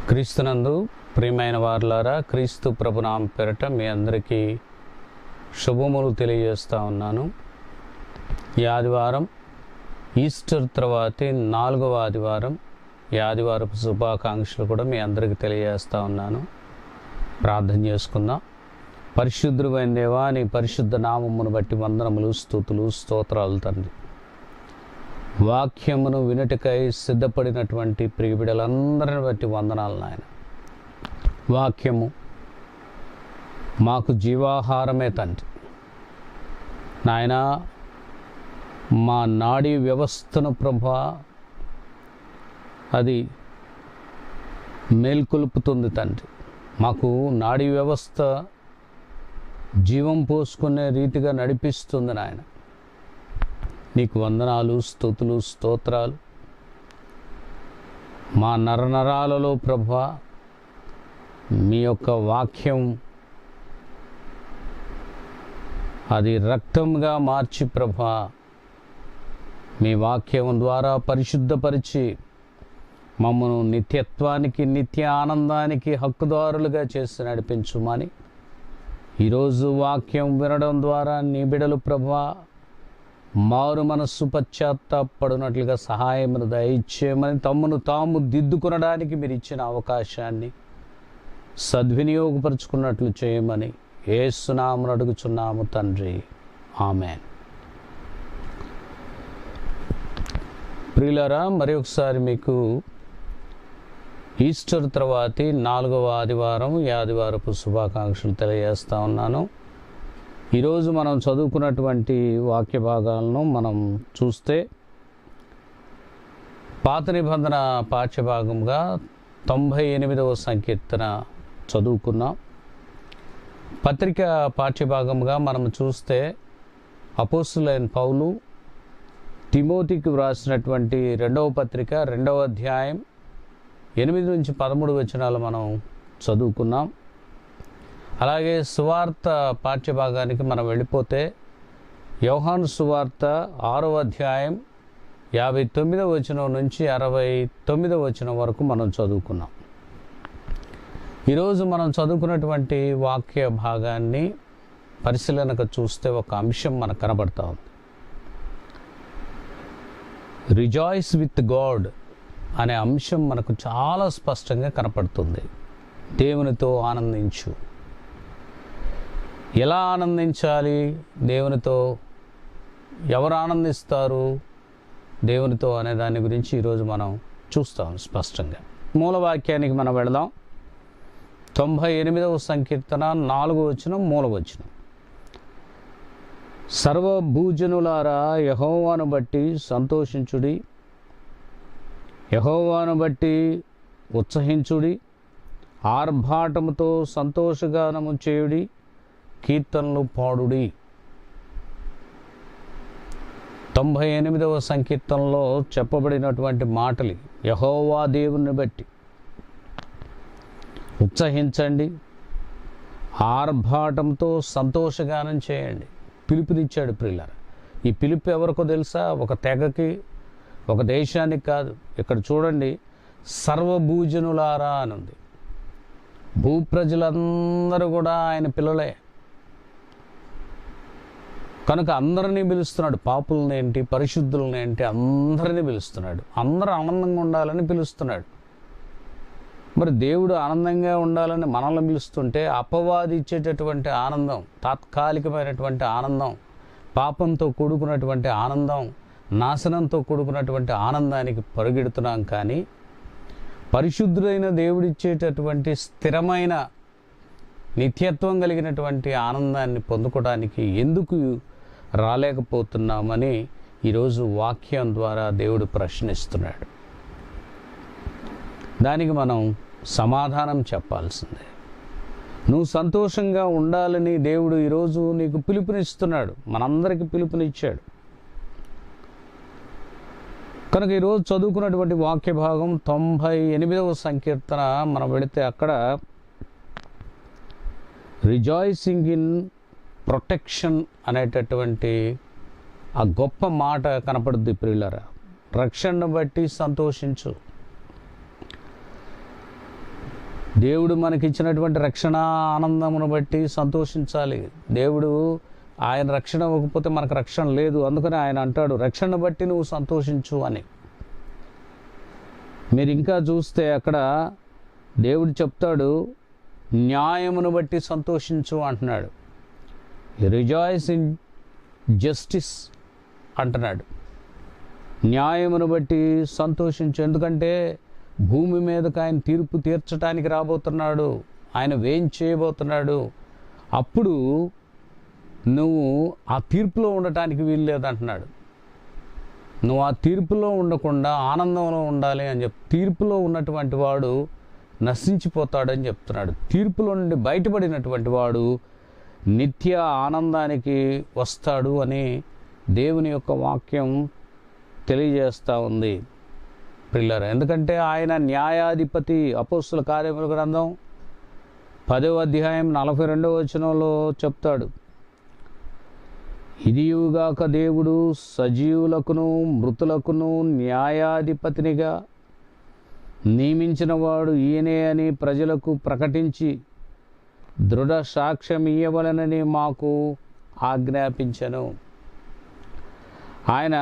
క్రీస్తునందు ప్రియమైన వారులారా, క్రీస్తు ప్రభునామ పేరట మీ అందరికీ శుభములు తెలియజేస్తూ ఉన్నాను. ఈ ఆదివారం ఈస్టర్ తర్వాతి 4వ ఆదివారం. ఈ ఆదివారపు శుభాకాంక్షలు కూడా మీ అందరికీ తెలియజేస్తూ ఉన్నాను. ప్రార్థన చేసుకుందాం. పరిశుద్ధుడైన దేవా, నీ పరిశుద్ధ నామమును బట్టి వందనములు, స్తుతులు, స్తోత్రాలు తండ్రి. వాక్యమును వినుటకై సిద్ధపడినటువంటి ప్రియబిడలందరిని బట్టి వందనాలు నాయన. వాక్యము మాకు జీవాహారమే తండ్రి నాయన. మా నాడీ వ్యవస్థను ప్రభా అది మేల్కొల్పుతుంది తండ్రి. మాకు నాడీ వ్యవస్థ జీవం పోసుకునే రీతిగా నడిపిస్తుంది నాయన. నీకు వందనాలు, స్తుతులు, స్తోత్రాలు. మా నరనరాలలో ప్రభా మీ యొక్క వాక్యం అది రక్తంగా మార్చి ప్రభా మీ వాక్యం ద్వారా పరిశుద్ధపరిచి మమ్మను నిత్యత్వానికి, నిత్య ఆనందానికి హక్కుదారులుగా చేసి నడిపించుమని ఈరోజు వాక్యం వినడం ద్వారా నీ బిడలు ప్రభా మారు మనస్సు పశ్చాత్తాపడినట్లుగా సహాయమును దయచేయమని, తమ్మును తాము దిద్దుకొనడానికి మీరు ఇచ్చిన అవకాశాన్ని సద్వినియోగపరుచుకున్నట్లు చేయమని యేసు నామమున అడుగుచున్నాము తండ్రి, ఆమేన్. ప్రియులారా, మరి ఒకసారి మీకు ఈస్టర్ తర్వాతి 4వ ఆదివారం, ఈ ఆదివారపు శుభాకాంక్షలు తెలియజేస్తా ఉన్నాను. ఈరోజు మనం చదువుకున్నటువంటి వాక్య భాగాలను మనం చూస్తే పాత నిబంధన పాఠ్యభాగంగా 98వ సంకీర్తన చదువుకున్నాం. పత్రిక పాఠ్యభాగంగా మనం చూస్తే అపోస్తులైన పౌలు తిమోతికి వ్రాసినటువంటి 2వ పత్రిక 2వ అధ్యాయం 8 నుంచి 13 వచనాలు మనం చదువుకున్నాం. అలాగే సువార్త పాఠ్యభాగానికి మనం వెళ్ళిపోతే యోహాను సువార్త 6వ అధ్యాయం 59వ వచనం నుంచి 69వ వచనం వరకు మనం చదువుకున్నాం. ఈరోజు మనం చదువుకున్నటువంటి వాక్య భాగాన్ని పరిశీలనకు చూస్తే ఒక అంశం మనకు కనబడతా ఉంది. రిజాయిస్ విత్ గాడ్ అనే అంశం మనకు చాలా స్పష్టంగా కనపడుతుంది. దేవునితో ఆనందించు. ఎలా ఆనందించాలి? దేవునితో ఎవరు ఆనందిస్తారు దేవునితో అనే దాని గురించి ఈరోజు మనం చూస్తాం స్పష్టంగా. మూలవాక్యానికి మనం వెళదాం. 98వ సంకీర్తన 4వ వచనం, మూలవచనం. సర్వభూజనులారా యెహోవాను బట్టి సంతోషించుడి, యెహోవాను బట్టి ఉత్సహించుడి, ఆర్భాటముతో సంతోషగానము చేయుడి, కీర్తనలు పాడుడి. 98వ సంకీర్తనలో చెప్పబడినటువంటి మాటలు యెహోవా దేవుని బట్టి ఉత్సహించండి, ఆర్భాటంతో సంతోషగానం చేయండి. పిలుపునిచ్చాడు ప్రియులారా. ఈ పిలుపు ఎవరికో తెలుసా? ఒక తెగకి, ఒక దేశానికి కాదు. ఇక్కడ చూడండి, సర్వభూజనులారా అని ఉంది. భూప్రజలందరూ కూడా ఆయన పిల్లలే కనుక అందరినీ పిలుస్తున్నాడు. పాపులనేంటి, పరిశుద్ధులనేంటి, అందరినీ పిలుస్తున్నాడు. అందరూ ఆనందంగా ఉండాలని పిలుస్తున్నాడు. మరి దేవుడు ఆనందంగా ఉండాలని మనల్ని పిలుస్తుంటే అపవాది ఇచ్చేటటువంటి ఆనందం, తాత్కాలికమైనటువంటి ఆనందం, పాపంతో కూడుకున్నటువంటి ఆనందం, నాశనంతో కూడుకున్నటువంటి ఆనందానికి పరుగెడుతున్నాం. కానీ పరిశుద్ధుడైన దేవుడిచ్చేటటువంటి స్థిరమైన నిత్యత్వం కలిగినటువంటి ఆనందాన్ని పొందుకోవడానికి ఎందుకు రాలేకపోతున్నామని ఈరోజు వాక్యం ద్వారా దేవుడు ప్రశ్నిస్తున్నాడు. దానికి మనం సమాధానం చెప్పాల్సిందే. నువ్వు సంతోషంగా ఉండాలని దేవుడు ఈరోజు నీకు పిలుపునిస్తున్నాడు. మనందరికీ పిలుపునిచ్చాడు. కనుక ఈరోజు చదువుకున్నటువంటి వాక్య భాగం 98వ సంకీర్తన మనం వెళితే అక్కడ రిజాయిసింగ్ ఇన్ ప్రొటెక్షన్ అనేటటువంటి ఆ గొప్ప మాట కనపడుద్ది ప్రియులారా. రక్షణను బట్టి సంతోషించు. దేవుడు మనకిచ్చినటువంటి రక్షణ ఆనందమును బట్టి సంతోషించాలి. దేవుడు ఆయన రక్షణ ఇవ్వకపోతే మనకు రక్షణ లేదు. అందుకని ఆయన అంటాడు, రక్షణ బట్టి నువ్వు సంతోషించు అని. మీరు ఇంకా చూస్తే అక్కడ దేవుడు చెప్తాడు, న్యాయమును బట్టి సంతోషించు అంటున్నాడు. రిజాయిస్ ఇన్ జస్టిస్ అంటున్నాడు. న్యాయమును బట్టి సంతోషించు, ఎందుకంటే భూమి మీదకి ఆయన తీర్పు తీర్చడానికి రాబోతున్నాడు. ఆయన వేయించేయబోతున్నాడు. అప్పుడు నువ్వు ఆ తీర్పులో ఉండటానికి వీలు లేదంటున్నాడు. నువ్వు ఆ తీర్పులో ఉండకుండా ఆనందంలో ఉండాలి అని చెప్పి, తీర్పులో ఉన్నటువంటి వాడు నశించిపోతాడని చెప్తున్నాడు. తీర్పులో నుండి బయటపడినటువంటి వాడు నిత్య ఆనందానికి వస్తాడు అని దేవుని యొక్క వాక్యం తెలియజేస్తూ ఉంది ప్రియులారా. ఎందుకంటే ఆయన న్యాయాధిపతి. అపోస్తుల కార్యముల గ్రంథం 10వ అధ్యాయం 42వ వచనంలో చెప్తాడు, ఇదియుగాక దేవుడు సజీవులకును మృతులకును న్యాయాధిపతినిగా నియమించిన వాడు ఈయనే అని ప్రజలకు ప్రకటించి దృఢ సాక్ష్యం ఇయ్యవలనని మాకు ఆజ్ఞాపించెను. ఆయన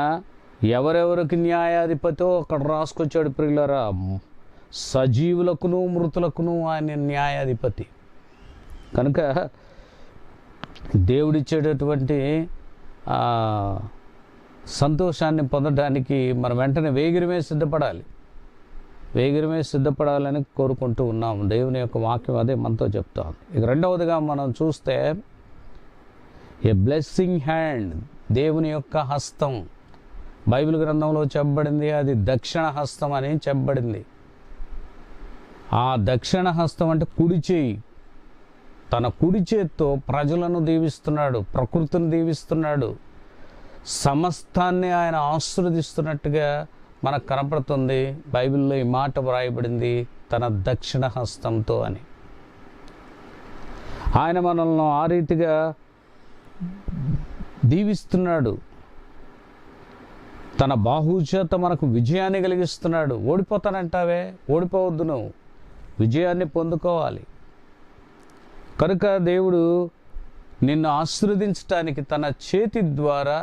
ఎవరెవరికి న్యాయాధిపతో అక్కడ రాసుకొచ్చాడు ప్రియులారా. సజీవులకును మృతులకును ఆయన న్యాయాధిపతి. కనుక దేవుడిచ్చేటటువంటి సంతోషాన్ని పొందడానికి మనం వెంటనే వేగిరమే సిద్ధపడాలని కోరుకుంటూ ఉన్నాము. దేవుని యొక్క వాక్యం అదే మనతో చెప్తాం. ఇక రెండవదిగా మనం చూస్తే ఏ బ్లెస్సింగ్ హ్యాండ్, దేవుని యొక్క హస్తం. బైబిల్ గ్రంథంలో చెప్పబడింది అది దక్షిణ హస్తం అని చెప్పబడింది. ఆ దక్షిణ హస్తం అంటే కుడి చేయి. తన కుడి చేత్తో ప్రజలను దీవిస్తున్నాడు, ప్రకృతిని దీవిస్తున్నాడు, సమస్తాన్ని ఆయన ఆశీర్వదిస్తున్నట్టుగా మనకు కనపడుతుంది. బైబిల్లో ఈ మాట వ్రాయబడింది, తన దక్షిణ హస్తంతో అని. ఆయన మనల్ని ఆ రీతిగా దీవిస్తున్నాడు. తన బాహుచేత మనకు విజయాన్ని కలిగిస్తున్నాడు. ఓడిపోతానంటావే, ఓడిపోవద్దు, నువ్వు విజయాన్ని పొందుకోవాలి. కనుక దేవుడు నిన్ను ఆశీర్వదించటానికి తన చేతి ద్వారా,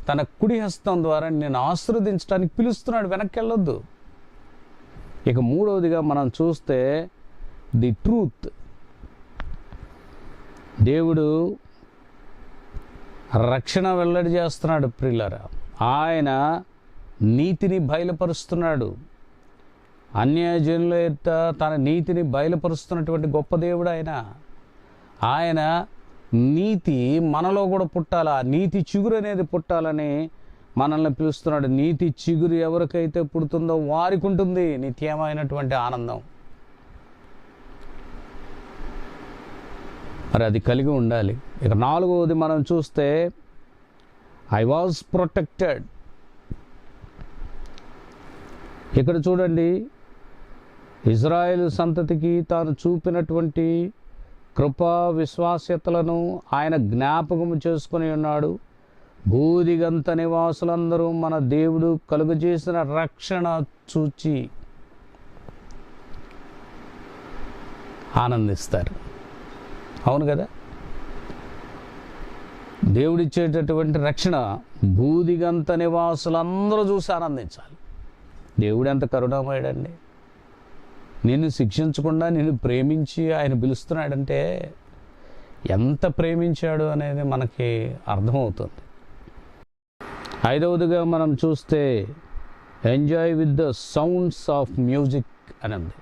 తన కుడి హస్తం ద్వారా నిన్ను ఆశీర్వదించడానికి పిలుస్తున్నాడు. వెనక్కి వెళ్ళొద్దు. ఇక మూడవదిగా మనం చూస్తే ది ట్రూత్. దేవుడు రక్షణ వెల్లడి చేస్తున్నాడు ప్రియులారా. ఆయన నీతిని బయలుపరుస్తున్నాడు. అన్యజనుల యొక్క తన నీతిని బయలుపరుస్తున్నటువంటి గొప్ప దేవుడు ఆయన నీతి మనలో కూడా పుట్టాలి. ఆ నీతి చిగురు అనేది పుట్టాలని మనల్ని పిలుస్తున్నాడు. నీతి చిగురు ఎవరికైతే పుడుతుందో వారికి ఉంటుంది నిత్యమైనటువంటి ఆనందం. మరి అది కలిగి ఉండాలి. ఇక నాలుగవది మనం చూస్తే ఐ వాజ్ ప్రొటెక్టెడ్. ఇక్కడ చూడండి, ఇజ్రాయేలు సంతతికి తాను చూపినటువంటి కృపా విశ్వాస్యతలను ఆయన జ్ఞాపకము చేసుకుని ఉన్నాడు. భూదిగంత నివాసులందరూ మన దేవుడు కలుగజేసిన రక్షణ చూచి ఆనందిస్తారు. అవును కదా, దేవుడిచ్చేటటువంటి రక్షణ భూదిగంత నివాసులందరూ చూసి ఆనందించాలి. దేవుడు ఎంత కరుణామయుడండి. నిన్ను శిక్షించకుండా నిన్ను ప్రేమించి ఆయన పిలుస్తున్నాడంటే ఎంత ప్రేమించాడు అనేది మనకి అర్థమవుతుంది. ఐదవదిగా మనం చూస్తే enjoy with the sounds of music అని ఉంది.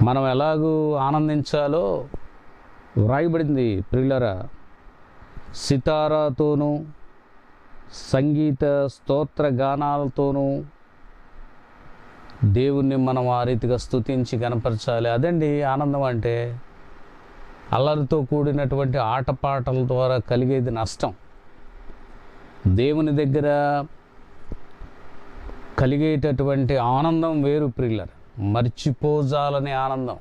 మనం ఎలాగూ ఆనందించాలో వ్రాయబడింది ప్రియులారా. సితారాతోనూ సంగీత స్తోత్ర గానాలతోనూ దేవుణ్ణి మనం ఆ రీతిగా స్తుతించి కనపరచాలి. అదండి ఆనందం అంటే. అల్లరితో కూడినటువంటి ఆటపాటల ద్వారా కలిగేది నష్టం. దేవుని దగ్గర కలిగేటటువంటి ఆనందం వేరు ప్రియులారా, మర్చిపోజాలనే ఆనందం.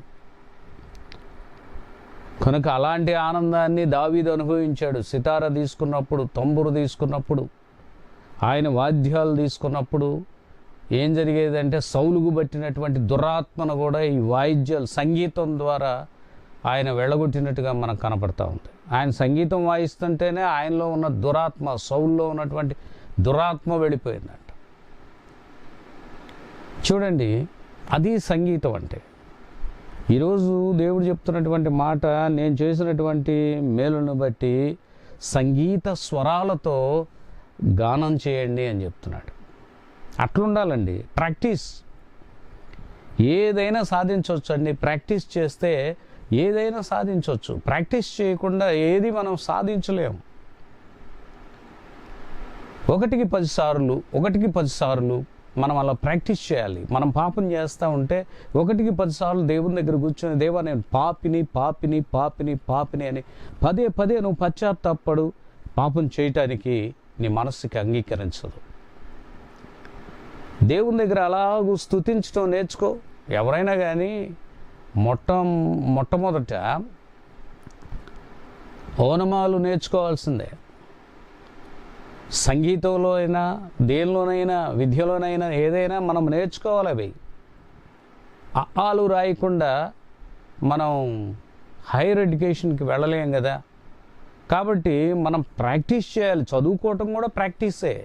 కనుక అలాంటి ఆనందాన్ని దావీదు అనుభవించాడు. సితార తీసుకున్నప్పుడు, తంబురు తీసుకున్నప్పుడు, ఆయన వాద్యాలు తీసుకున్నప్పుడు ఏం జరిగేదంటే సౌలుకు పట్టినటువంటి దురాత్మను కూడా ఈ వాయిద్యాలు సంగీతం ద్వారా ఆయన వెళ్ళగొట్టినట్టుగా మనకు కనపడతా ఉంది. ఆయన సంగీతం వాయిస్తుంటేనే ఆయనలో ఉన్న దురాత్మ, సౌల్లో ఉన్నటువంటి దురాత్మ వెళ్ళిపోయిందంట. చూడండి, అది సంగీతం అంటే. ఈరోజు దేవుడు చెప్తున్నటువంటి మాట, నేను చేసినటువంటి మేలును బట్టి సంగీత స్వరాలతో గానం చేయండి అని చెప్తున్నాడు. అట్లుండాలండి. ప్రాక్టీస్, ఏదైనా సాధించవచ్చు అండి. ప్రాక్టీస్ చేస్తే ఏదైనా సాధించవచ్చు. ప్రాక్టీస్ చేయకుండా ఏది మనం సాధించలేము. ఒకటికి 10 సార్లు మనం అలా ప్రాక్టీస్ చేయాలి. మనం పాపం చేస్తూ ఉంటే 1కి 10 సార్లు దేవుని దగ్గర కూర్చొని, దేవా నేను పాపిని అని పదే నువ్వు పశ్చాత్తాపడు. పాపం చేయటానికి నీ మనస్సుకి అంగీకరించదు. దేవుని దగ్గర అలాగూ స్తుతించడం నేర్చుకో. ఎవరైనా కానీ మొట్టమొదట ఓనమాలు నేర్చుకోవాల్సిందే. సంగీతంలో అయినా, దేనిలోనైనా, విద్యలోనైనా, ఏదైనా మనం నేర్చుకోవాలి. అవి ఆలు రాయకుండా మనం హైయర్ ఎడ్యుకేషన్కి వెళ్ళలేం కదా. కాబట్టి మనం ప్రాక్టీస్ చేయాలి. చదువుకోవటం కూడా ప్రాక్టీసే.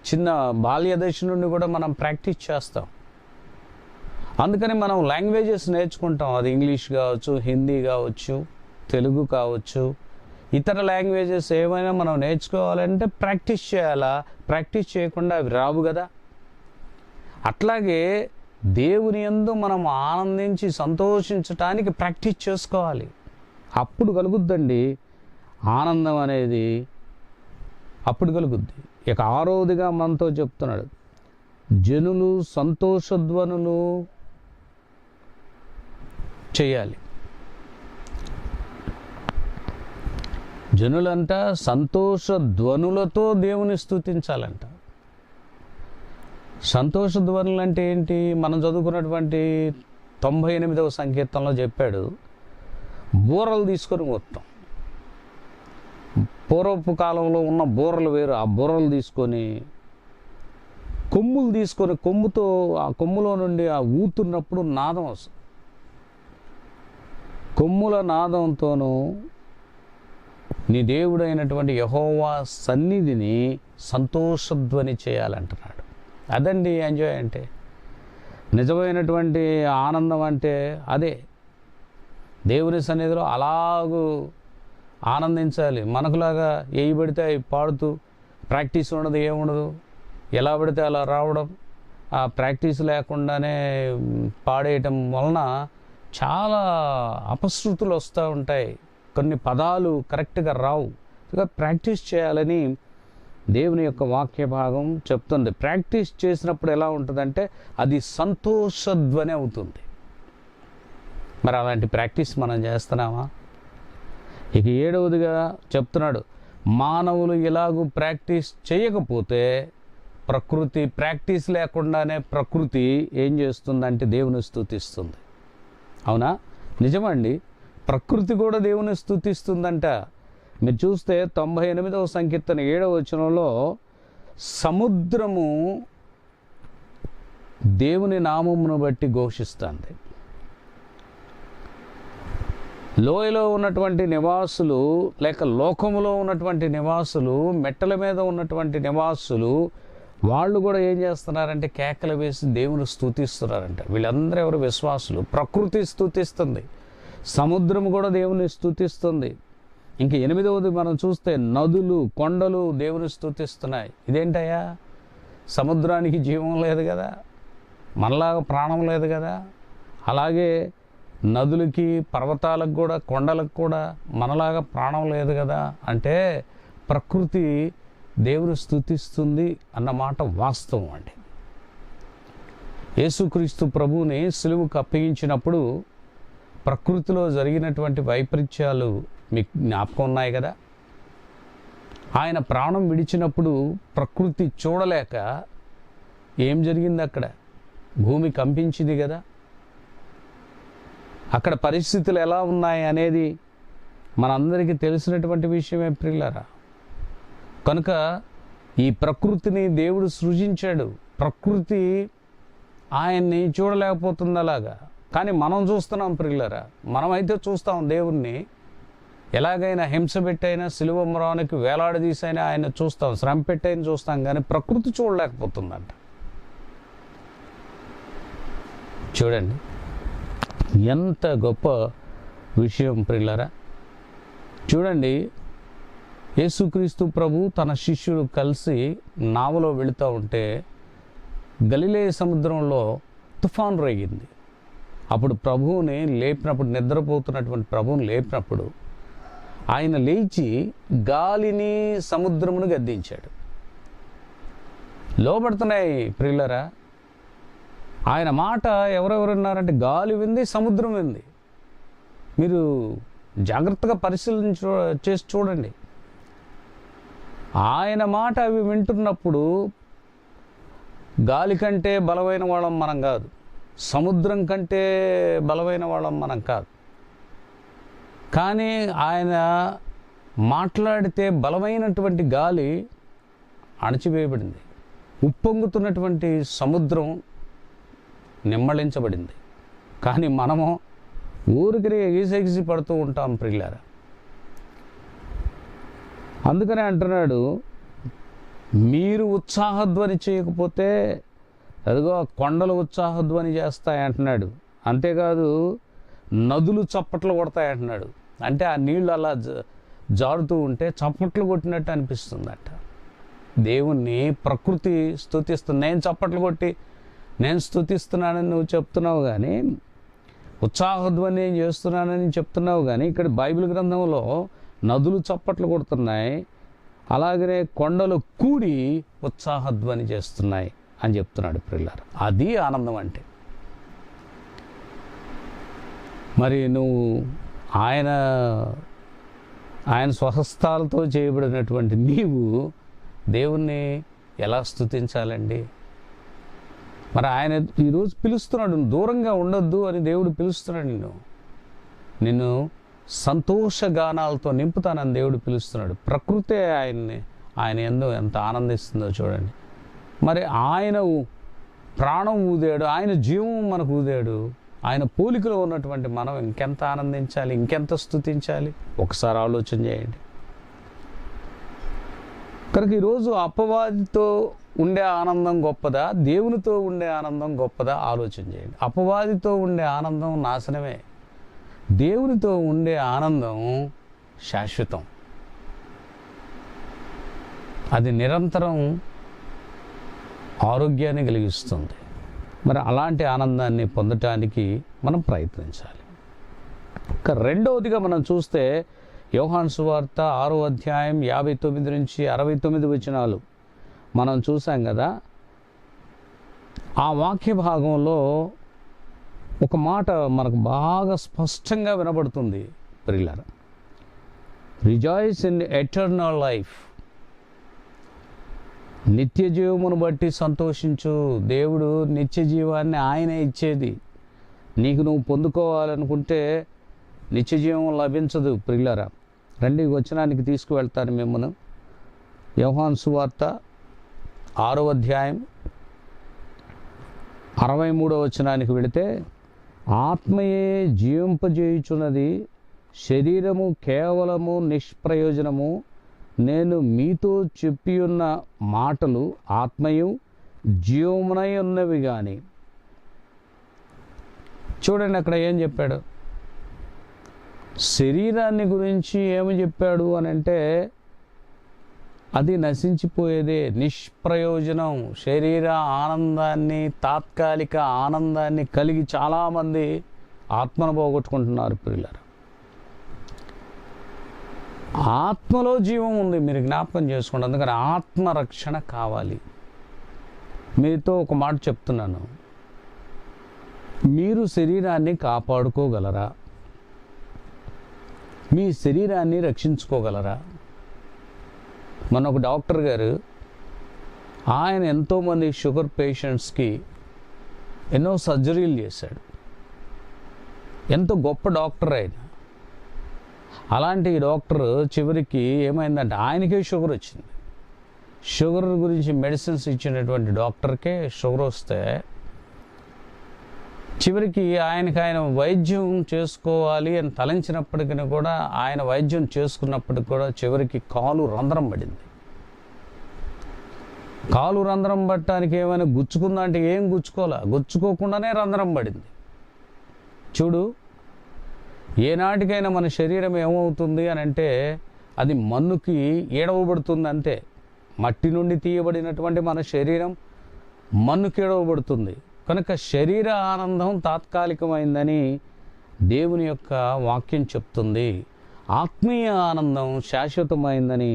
చిన్న బాల్య దశ నుండి కూడా మనం ప్రాక్టీస్ చేస్తాం. అందుకని మనం లాంగ్వేజెస్ నేర్చుకుంటాం. అది ఇంగ్లీష్ కావచ్చు, హిందీ కావచ్చు, తెలుగు కావచ్చు, ఇతర లాంగ్వేజెస్ ఏమైనా మనం నేర్చుకోవాలంటే ప్రాక్టీస్ చేయాలా. ప్రాక్టీస్ చేయకుండా అవి రావు కదా. అట్లాగే దేవుని యందు మనం ఆనందించి సంతోషించటానికి ప్రాక్టీస్ చేసుకోవాలి. అప్పుడు కలుగుద్దండి ఆనందం అనేది, అప్పుడు కలుగుద్ది. ఇక 6వదిగా మనతో చెప్తున్నాడు, జనులు సంతోషధ్వనులు చేయాలి. జనులంట సంతోష ధ్వనులతో దేవుని స్తుతించాలంట. సంతోష ధ్వనులు అంటే ఏంటి? మనం చదువుకున్నటువంటి 98వ సంకీర్తనలో చెప్పాడు, బూరలు తీసుకొని మొత్తం. పూర్వపు కాలంలో ఉన్న బూరలు వేరు. ఆ బూరలు తీసుకొని, కొమ్ములు తీసుకొని, కొమ్ముతో ఆ కొమ్ములో నుండి ఆ ఊతున్నప్పుడు నాదం వస్తుంది. కొమ్ముల నాదంతోనూ నీ దేవుడైనటువంటి యెహోవా సన్నిధిని సంతోషధ్వని చేయాలంటున్నాడు. అదండి ఎంజాయ్ అంటే. నిజమైనటువంటి ఆనందం అంటే అదే. దేవుని సన్నిధిలో అలాగూ ఆనందించాలి. మనకులాగా ఏవి పడితే అవి పాడుతూ ప్రాక్టీస్ ఉండదు, ఏముండదు, ఎలా పడితే అలా రావడం, ఆ ప్రాక్టీస్ లేకుండానే పాడేయటం వలన చాలా అపశృతులు వస్తూ ఉంటాయి. కొన్ని పదాలు కరెక్ట్గా రావు. ప్రాక్టీస్ చేయాలని దేవుని యొక్క వాక్య భాగం చెప్తుంది. ప్రాక్టీస్ చేసినప్పుడు ఎలా ఉంటుందంటే అది సంతోషధ్వని అవుతుంది. మరి అలాంటి ప్రాక్టీస్ మనం చేస్తున్నామా? ఇక 7వదిగా చెప్తున్నాడు, మానవులు ఇలాగూ ప్రాక్టీస్ చేయకపోతే ప్రకృతి, ప్రాక్టీస్ లేకుండానే ప్రకృతి ఏం చేస్తుందంటే దేవుని స్తుతిస్తుంది. అవునా? నిజమండి. ప్రకృతి కూడా దేవుని స్తుతిస్తుందంట. మీరు చూస్తే 98వ సంకీర్తన 7వ వచనంలో సముద్రము దేవుని నామమును బట్టి ఘోషిస్తుంది. లోయలో ఉన్నటువంటి నివాసులు, లేక లోకములో ఉన్నటువంటి నివాసులు, మెట్టల మీద ఉన్నటువంటి నివాసులు, వాళ్ళు కూడా ఏం చేస్తున్నారంటే కేకలు వేసి దేవుని స్తుతిస్తున్నారంట. వీళ్ళందరూ ఎవరు? విశ్వాసులు. ప్రకృతి స్తుతిస్తుంది, సముద్రం కూడా దేవుని స్తుతిస్తుంది. ఇంక 8వది మనం చూస్తే నదులు, కొండలు దేవుని స్తుతిస్తున్నాయి. ఇదేంటయ్యా? సముద్రానికి జీవం లేదు కదా, మనలాగా ప్రాణం లేదు కదా. అలాగే నదులకి, పర్వతాలకు కూడా, కొండలకు కూడా మనలాగా ప్రాణం లేదు కదా. అంటే ప్రకృతి దేవుని స్తుతిస్తుంది అన్నమాట వాస్తవం అండి. యేసుక్రీస్తు ప్రభువుని సిలువకు అప్పగించినప్పుడు ప్రకృతిలో జరిగినటువంటి వైపరీత్యాలు మీకు జ్ఞాపకం ఉన్నాయి కదా. ఆయన ప్రాణం విడిచినప్పుడు ప్రకృతి చూడలేక ఏం జరిగింది? అక్కడ భూమి కంపించింది కదా. అక్కడ పరిస్థితులు ఎలా ఉన్నాయి అనేది మనందరికీ తెలిసినటువంటి విషయమే ప్రియులారా. కనుక ఈ ప్రకృతిని దేవుడు సృజించాడు. ప్రకృతి ఆయన్ని చూడలేకపోతుంది అలాగా. కానీ మనం చూస్తున్నాం ప్రియులారా, మనమైతే చూస్తాం దేవుణ్ణి. ఎలాగైనా హింస పెట్టైనా, సిలువ మ్రానికి వేలాడదీసైనా ఆయన చూస్తాం, శ్రమ పెట్టైనా చూస్తాం, కానీ ప్రకృతి చూడలేకపోతుందంట. చూడండి ఎంత గొప్ప విషయం ప్రియులారా. చూడండి, యేసుక్రీస్తు ప్రభు తన శిష్యులు కలిసి నావలో వెళుతూ ఉంటే గలిలయ సముద్రంలో తుఫాను రేగింది. అప్పుడు ప్రభువుని లేపినప్పుడు, నిద్రపోతున్నటువంటి ప్రభువుని లేపినప్పుడు ఆయన లేచి గాలిని సముద్రమును గద్దించాడు. లోబడుతున్నాయి ప్రియులరా. ఆయన మాట ఎవరెవరు విన్నారంటే గాలి వింది, సముద్రం వింది. మీరు జాగ్రత్తగా చేసి చూడండి. ఆయన మాట అవి వింటున్నప్పుడు గాలి కంటే బలమైన వాళ్ళం మనం కాదు, సముద్రం కంటే బలమైన వాళ్ళం మనం కాదు. కానీ ఆయన మాట్లాడితే బలమైనటువంటి గాలి అణచివేయబడింది, ఉప్పొంగుతున్నటువంటి సముద్రం నిమ్మళించబడింది. కానీ మనము ఊరికి ఎగిసెగిసి పడుతూ ఉంటాం ప్రియులారా. అందుకనే అంటున్నాడు, మీరు ఉత్సాహధ్వని చేయకపోతే అదిగో కొండలు ఉత్సాహధ్వని చేస్తాయి అంటున్నాడు. అంతేకాదు నదులు చప్పట్లు కొడతాయి అంటున్నాడు. అంటే ఆ నీళ్ళు అలా జారుతూ ఉంటే చప్పట్లు కొట్టినట్టు అనిపిస్తుందట. దేవుణ్ణి ప్రకృతి స్తుతిస్తుంది. నేను చప్పట్లు కొట్టి నేను స్తుతిస్తున్నానని నువ్వు చెప్తున్నావు, కానీ ఉత్సాహధ్వని నేను చేస్తున్నానని చెప్తున్నావు, కానీ ఇక్కడ బైబిల్ గ్రంథంలో నదులు చప్పట్లు కొడుతున్నాయి, అలాగనే కొండలు కూడి ఉత్సాహధ్వని చేస్తున్నాయి అని చెప్తున్నాడు ప్రియులారా. అది ఆనందం అంటే. మరి నువ్వు ఆయన స్వహస్తాలతో చేయబడినటువంటి నీవు దేవుణ్ణి ఎలా స్తుతించాలండి? మరి ఆయన ఈరోజు పిలుస్తున్నాడు, దూరంగా ఉండొద్దు అని దేవుడు పిలుస్తున్నాడు. నిన్ను సంతోష గానాలతో నింపుతానని దేవుడు పిలుస్తున్నాడు. ప్రకృతే ఆయన యందు ఎంత ఆనందిస్తుందో చూడండి. మరి ఆయన ప్రాణం ఊదాడు, ఆయన జీవం మనకు ఊదాడు. ఆయన పోలికలో ఉన్నటువంటి మనం ఇంకెంత ఆనందించాలి, ఇంకెంత స్తుతించాలి? ఒకసారి ఆలోచన చేయండి. కనుక ఈరోజు అపవాదితో ఉండే ఆనందం గొప్పదా, దేవునితో ఉండే ఆనందం గొప్పదా? ఆలోచన చేయండి. అపవాదితో ఉండే ఆనందం నాశనమే, దేవునితో ఉండే ఆనందం శాశ్వతం. అది నిరంతరం ఆరోగ్యాన్ని కలిగిస్తుంది. మరి అలాంటి ఆనందాన్ని పొందటానికి మనం ప్రయత్నించాలి. రెండవదిగా మనం చూస్తే యోహాను సువార్త 6వ అధ్యాయం 59 నుంచి 69 వచనాలు మనం చూసాం కదా. ఆ వాక్య భాగంలో ఒక మాట మనకు బాగా స్పష్టంగా వినబడుతుంది ప్రియులారా. రిజాయిస్ ఇన్ ఎటర్నల్ లైఫ్, నిత్య జీవమును బట్టి సంతోషించు. దేవుడు నిత్య జీవాన్ని ఆయనే ఇచ్చేది. నీకు నువ్వు పొందుకోవాలనుకుంటే నిత్య జీవం లభించదు ప్రియులారా. రండి వచనానికి తీసుకువెళ్తాను మిమ్మల్ని. యోహాను సువార్త 6వ అధ్యాయం 63వ వచనానికి వెళితే, ఆత్మయే జీవింపజేయుచున్నది, శరీరము కేవలము నిష్ప్రయోజనము. నేను మీతో చెప్పియున్న మాటలు ఆత్మయు జీవమునై ఉన్నవి కానీ. చూడండి అక్కడ ఏం చెప్పాడు, శరీరాన్ని గురించి ఏమి చెప్పాడు అని అంటే, అది నశించిపోయేదే, నిష్ప్రయోజనం. శరీర ఆనందాన్ని, తాత్కాలిక ఆనందాన్ని కలిగి చాలామంది ఆత్మను పోగొట్టుకుంటున్నారు పిల్లలు. ఆత్మలో జీవం ఉంది, మీరు జ్ఞాపకం చేసుకోండి. అందుకని ఆత్మరక్షణ కావాలి. మీతో ఒక మాట చెప్తున్నాను, మీరు శరీరాన్ని కాపాడుకోగలరా? మీ శరీరాన్ని రక్షించుకోగలరా? మన ఒక డాక్టర్ గారు, ఆయన ఎంతోమంది షుగర్ పేషెంట్స్కి ఎన్నో సర్జరీలు చేశాడు. ఎంతో గొప్ప డాక్టర్ ఆయన. అలాంటి డాక్టర్ చివరికి ఏమైందంటే ఆయనకే షుగర్ వచ్చింది. షుగర్ గురించి మెడిసిన్స్ ఇచ్చినటువంటి డాక్టర్కే షుగర్ వస్తే చివరికి ఆయన వైద్యం చేసుకోవాలి అని తలంచినప్పటికీ కూడా ఆయన వైద్యం చేసుకున్నప్పటికి కూడా చివరికి కాలు రంధ్రం పడింది. కాలు రంధ్రం పట్టడానికి ఏమైనా గుచ్చుకుందా అంటే ఏం గుచ్చుకోకుండానే రంధ్రం పడింది. చూడు, ఏనాటికైనా మన శరీరం ఏమవుతుంది అని అంటే అది మన్నుకి ఏడవబడుతుంది అంతే. మట్టి నుండి తీయబడినటువంటి మన శరీరం మన్నుకి ఏడవబడుతుంది. కనుక శరీర ఆనందం తాత్కాలికమైందని దేవుని యొక్క వాక్యం చెప్తుంది. ఆత్మీయ ఆనందం శాశ్వతమైందని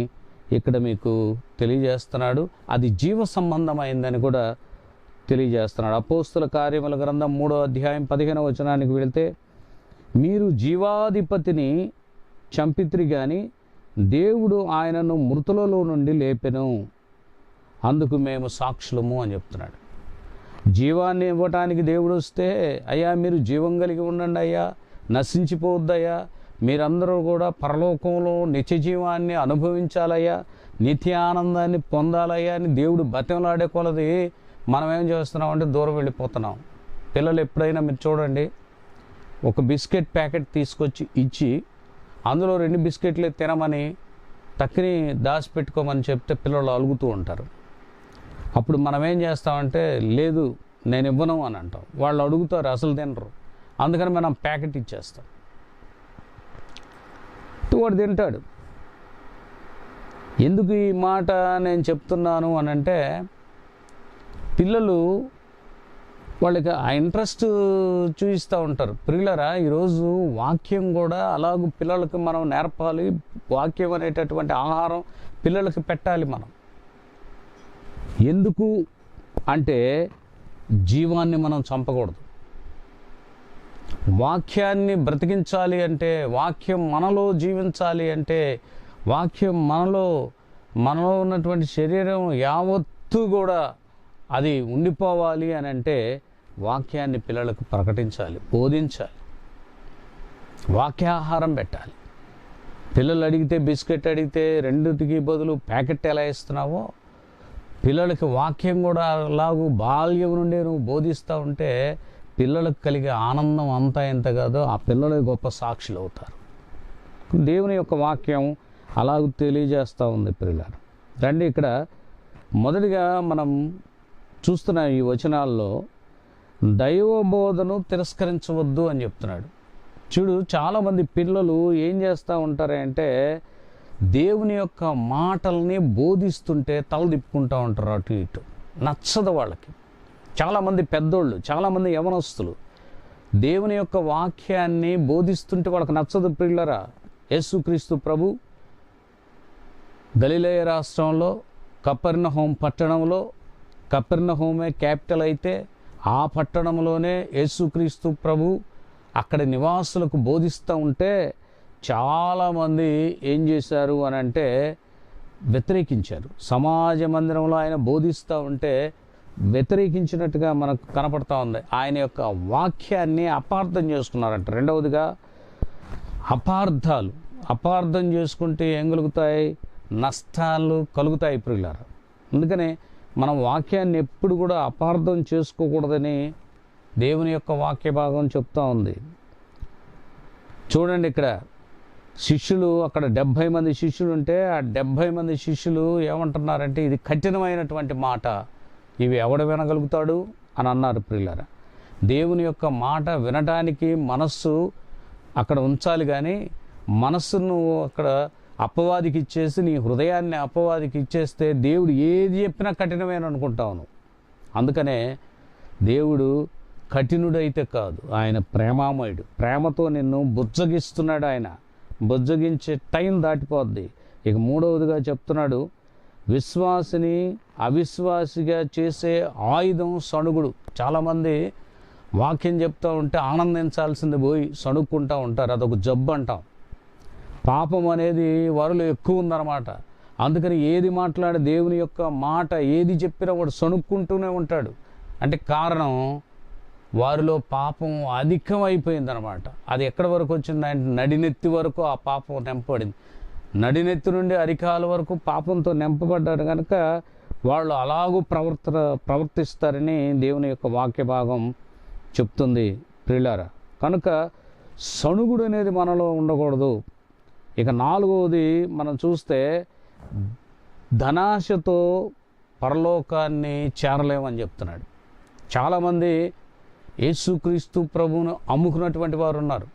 ఇక్కడ మీకు తెలియజేస్తున్నాడు. అది జీవ సంబంధమైందని కూడా తెలియజేస్తున్నాడు. అపోస్తుల కార్యముల గ్రంథం 3వ అధ్యాయం 15వ వచనానికి వెళితే, మీరు జీవాధిపతిని చంపితిరి గాని దేవుడు ఆయనను మృతులలో నుండి లేపెను, అందుకు మేము సాక్షులము అని చెప్తున్నాడు. జీవాన్ని ఇవ్వటానికి దేవుడు వస్తే, అయ్యా మీరు జీవం కలిగి ఉండండి అయ్యా, నశించిపోవద్దయ్యా, మీరందరూ కూడా పరలోకంలో నిత్య జీవాన్ని అనుభవించాలయ్యా, నిత్య ఆనందాన్ని పొందాలయ్యా అని దేవుడు బతిమలాడే కొలది మనం ఏం చేస్తున్నామంటే దూరం వెళ్ళిపోతున్నాం. పిల్లలు ఎప్పుడైనా మీరు చూడండి, ఒక బిస్కెట్ ప్యాకెట్ తీసుకొచ్చి ఇచ్చి అందులో 2 బిస్కెట్లే తినమని తక్కిని దాచిపెట్టుకోమని చెప్తే పిల్లలు అలుగుతూ ఉంటారు. అప్పుడు మనం ఏం చేస్తామంటే లేదు నేను ఇవ్వను అని అంటాం. వాళ్ళు అడుగుతారు, అసలు తినరు. అందుకని మనం ప్యాకెట్ ఇచ్చేస్తాం. వాడు తింటాడు. ఎందుకు ఈ మాట నేను చెప్తున్నాను అని అంటే, పిల్లలు వాళ్ళకి ఆ ఇంట్రెస్ట్ చూపిస్తూ ఉంటారు. ప్రియులరా, ఈరోజు వాక్యం కూడా అలాగూ పిల్లలకి మనం నేర్పాలి. వాక్యం అనేటటువంటి ఆహారం పిల్లలకి పెట్టాలి మనం. ఎందుకు అంటే జీవాన్ని మనం చంపకూడదు. వాక్యాన్ని బ్రతికించాలి అంటే, వాక్యం మనలో జీవించాలి అంటే, వాక్యం మనలో ఉన్నటువంటి శరీరం యావత్తు కూడా అది ఉండిపోవాలి అని అంటే వాక్యాన్ని పిల్లలకు ప్రకటించాలి, బోధించాలి, వాక్యాహారం పెట్టాలి. పిల్లలు అడిగితే బిస్కెట్ అడిగితే రెండిటికి బదులు ప్యాకెట్ ఎలా ఇస్తున్నావో, పిల్లలకి వాక్యం కూడా అలాగూ బాల్యం నుండి నువ్వు బోధిస్తూ ఉంటే పిల్లలకు కలిగే ఆనందం అంతా ఎంత కాదో ఆ పిల్లలే గొప్ప సాక్షులు అవుతారు. దేవుని యొక్క వాక్యం అలాగూ తెలియజేస్తూ ఉంది. పిల్లలు రండి, ఇక్కడ మొదటిగా మనం చూస్తున్న ఈ వచనాల్లో దైవబోధను తిరస్కరించవద్దు అని చెప్తున్నాడు. చూడు, చాలామంది పిల్లలు ఏం చేస్తూ ఉంటారంటే దేవుని యొక్క మాటల్ని బోధిస్తుంటే తల తిప్పుకుంటూ ఉంటారు అటు ఇటు. నచ్చదు వాళ్ళకి. చాలామంది పెద్దోళ్ళు, చాలామంది యవనస్తులు దేవుని యొక్క వాక్యాన్ని బోధిస్తుంటే వాళ్ళకి నచ్చదు. పిల్లరా, యేసుక్రీస్తు ప్రభు గలిలయ రాష్ట్రంలో కపెర్నహూము పట్టణంలో, కపెర్నహూమే క్యాపిటల్ అయితే ఆ పట్టణంలోనే యేసుక్రీస్తు ప్రభు అక్కడ నివాసులకు బోధిస్తూ ఉంటే చాలామంది ఏం చేశారు అని అంటే వ్యతిరేకించారు. సమాజ మందిరంలో ఆయన బోధిస్తూ ఉంటే వ్యతిరేకించినట్టుగా మనకు కనపడతా ఉంది. ఆయన యొక్క వాక్యాన్ని అపార్థం చేసుకున్నారంట. రెండవదిగా అపార్థం చేసుకుంటే ఏం కలుగుతాయి? నష్టాలు కలుగుతాయి ప్రియులారా. అందుకనే మనం వాక్యాన్ని ఎప్పుడు కూడా అపార్థం చేసుకోకూడదని దేవుని యొక్క వాక్య భాగం చెప్తా ఉంది. చూడండి, ఇక్కడ శిష్యులు, అక్కడ 70 మంది శిష్యులు ఉంటే ఆ 70 మంది శిష్యులు ఏమంటున్నారంటే ఇది కఠినమైనటువంటి మాట, ఇవి ఎవడు వినగలుగుతాడు అని అన్నారు. ప్రియులారా, దేవుని యొక్క మాట వినడానికి మనస్సు అక్కడ ఉంచాలి, కానీ మనస్సును అక్కడ అపవాదికి ఇచ్చేసి నీ హృదయాన్ని అపవాదికి ఇచ్చేస్తే దేవుడు ఏది చెప్పినా కఠినమైన అనుకుంటాను. అందుకనే దేవుడు కఠినుడైతే కాదు, ఆయన ప్రేమామయుడు. ప్రేమతో నిన్ను బుజ్జగిస్తున్నాడు. ఆయన బుజ్జగించే టైం దాటిపోద్ది. ఇక మూడవదిగా చెప్తున్నాడు, విశ్వాసిని అవిశ్వాసిగా చేసే ఆయుధం సణుగుడు. చాలామంది వాక్యం చెప్తూ ఉంటే ఆనందించాల్సింది పోయి సణుక్కుంటూ ఉంటారు. అదొక జబ్బు అంటాం. పాపం అనేది వారిలో ఎక్కువ ఉందన్నమాట. అందుకని ఏది మాట్లాడే దేవుని యొక్క మాట ఏది చెప్పినా వాడు సణుక్కుంటూనే ఉంటాడు. అంటే కారణం వారిలో పాపం అధికమైపోయిందనమాట. అది ఎక్కడి వరకు వచ్చిందంటే నడినెత్తి వరకు ఆ పాపం నింపబడింది. నడినెత్తి నుండి అరికాల వరకు పాపంతో నింపబడ్డారు కనుక వాళ్ళు అలాగూ ప్రవర్తిస్తారని దేవుని యొక్క వాక్య భాగం చెప్తుంది ప్రియులారా. కనుక సణుగుడు అనేది మనలో ఉండకూడదు. ఇక 4వది మనం చూస్తే ధనాశతో పరలోకాన్ని చేరలేమని చెప్తున్నాడు. చాలామంది యేసుక్రీస్తు ప్రభువును అమ్ముకున్నటువంటి వారు ఉన్నారు.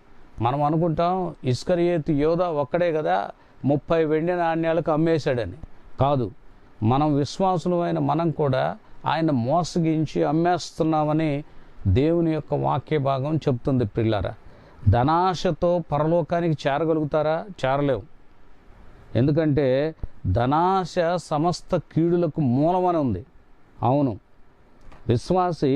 మనం అనుకుంటాం ఇస్కరియోతు యోధా ఒక్కడే కదా 30 వెండి నాణ్యాలకు అమ్మేశాడని. కాదు, మనం విశ్వాసులమైన మనం కూడా ఆయన మోసగించి అమ్మేస్తున్నామని దేవుని యొక్క వాక్య భాగం చెప్తుంది ప్రియులారా. ధనాశతో పరలోకానికి చేరగలుగుతారా? చేరలేవు. ఎందుకంటే ధనాశ సమస్త కీడులకు మూలమని ఉంది. అవును, విశ్వాసి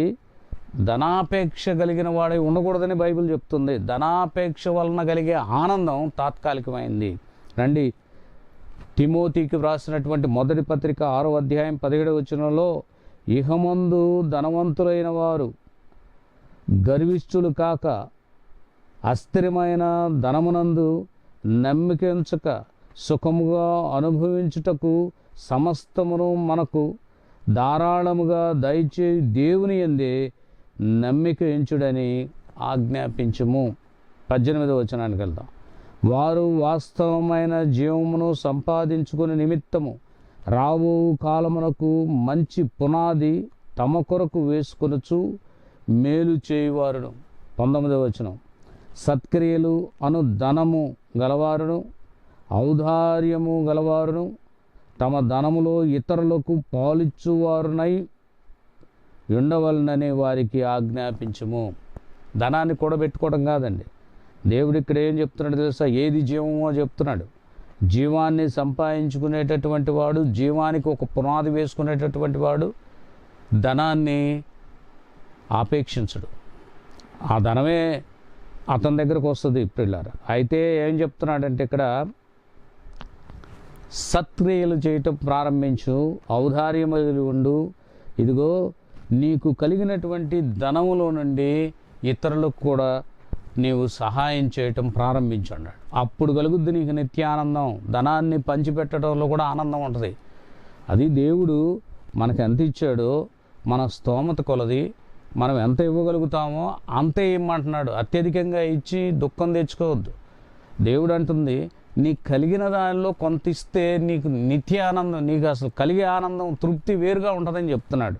ధనాపేక్ష కలిగిన వాడై ఉండకూడదని బైబిల్ చెప్తుంది. ధనాపేక్ష వలన కలిగే ఆనందం తాత్కాలికమైంది. రండి, తిమోతికి వ్రాసినటువంటి మొదటి పత్రిక 6వ అధ్యాయం 17వ వచనంలో, ఇహమందు ధనవంతులైన వారు గర్విష్ఠులు కాక అస్థిరమైన ధనమునందు నమ్మికించక సుఖముగా అనుభవించుటకు సమస్తమును మనకు ధారాళముగా దయచే దేవుని యందే నమ్మిక ఎంచుడని ఆజ్ఞాపించుము. 18వ వచనానికి వెళ్దాం. వారు వాస్తవమైన జీవమును సంపాదించుకునే నిమిత్తము రాబో కాలమునకు మంచి పునాది తమ కొరకు వేసుకొనుచు మేలు చేయువారును. 19వ వచనం. సత్క్రియలు అను ధనము గలవారును ఔదార్యము గలవారును తమ ధనములో ఇతరులకు పాలిచ్చువారునై ఉండవలనని వారికి ఆజ్ఞాపించము. ధనాన్ని కూడబెట్టుకోవడం కాదండి. దేవుడు ఇక్కడ ఏం చెప్తున్నాడు తెలుసా? ఏది జీవమో చెప్తున్నాడు. జీవాన్ని సంపాదించుకునేటటువంటి వాడు, జీవానికి ఒక పునాది వేసుకునేటటువంటి వాడు ధనాన్ని ఆపేక్షించడు. ఆ ధనమే అతని దగ్గరకు వస్తుంది పిల్లారా. అయితే ఏం చెప్తున్నాడంటే ఇక్కడ సత్క్రియలు చేయటం ప్రారంభించు, ఔదార్యము ఉండు, ఇదిగో నీకు కలిగినటువంటి ధనములో నుండి ఇతరులకు కూడా నీవు సహాయం చేయటం ప్రారంభించు అన్నాడు. అప్పుడు కలుగుద్ది నీకు నిత్యానందం. ధనాన్ని పంచిపెట్టడంలో కూడా ఆనందం ఉంటుంది. అది దేవుడు మనకు ఎంత ఇచ్చాడో మన స్తోమత కొలది మనం ఎంత ఇవ్వగలుగుతామో అంతే ఇమ్మంటున్నాడు. అత్యధికంగా ఇచ్చి దుఃఖం తెచ్చుకోవద్దు. దేవుడు అంటుంది, నీకు కలిగిన దానిలో కొంత ఇస్తే నీకు నిత్య ఆనందం, నీకు అసలు కలిగే ఆనందం, తృప్తి వేరుగా ఉంటుందని చెప్తున్నాడు.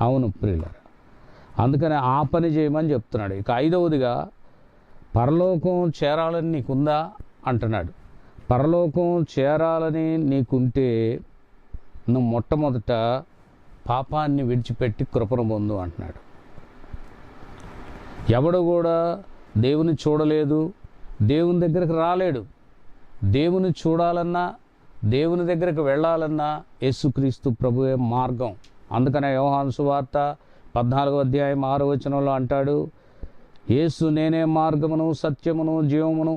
అవును ప్రియులారా, అందుకని ఆ పని చేయమని చెప్తున్నాడు. ఇక 5వదిగా పరలోకం చేరాలని నీకుందా అంటున్నాడు. పరలోకం చేరాలని నీకుంటే నువ్వు మొట్టమొదట పాపాన్ని విడిచిపెట్టి కృపను పొందు అంటున్నాడు. ఎవడు కూడా దేవుని చూడలేదు, దేవుని దగ్గరకు రాలేడు. దేవుని చూడాలన్నా, దేవుని దగ్గరకు వెళ్ళాలన్నా యేసుక్రీస్తు ప్రభువే మార్గం. అందుకనే యోహాను సువార్త 14వ అధ్యాయం 6వ వచనంలో అంటాడు, యేసు నేనే మార్గమును సత్యమును జీవమును,